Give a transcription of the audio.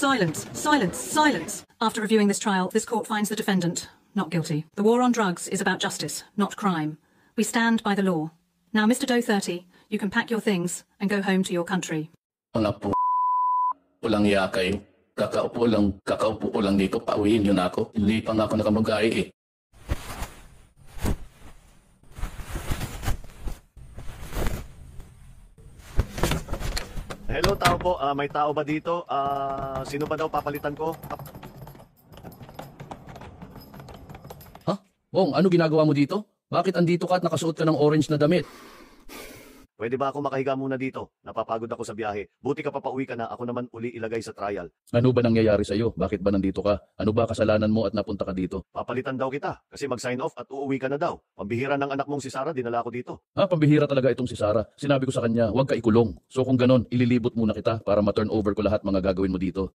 Silence, silence, silence. After reviewing this trial, this court finds the defendant not guilty. The war on drugs is about justice, not crime. We stand by the law. Now, Mr. Doe 30, you can pack your things and go home to your country. Mga po, walang iya kayo. Kakaupo ko lang dito, pauwiin yun ako. Hindi pa nga ako nakamagay eh. Hello, tao po. May tao ba dito? Sino ba daw papalitan ko? Ha? Wong, ano ginagawa mo dito? Bakit andito ka at nakasuot ka ng orange na damit? Pwede ba ako makahiga muna dito? Napapagod ako sa biyahe. Buti ka papauwi ka na, ako naman uli ilagay sa trial. Ano ba nangyayari sa'yo? Bakit ba nandito ka? Ano ba kasalanan mo at napunta ka dito? Papalitan daw kita kasi mag-sign off at uuwi ka na daw. Pambihira ng anak mong si Sarah, dinala ko dito. Pambihira talaga itong si Sarah. Sinabi ko sa kanya, huwag ka ikulong. So kung ganon, ililibot muna kita para ma-turn over ko lahat mga gagawin mo dito.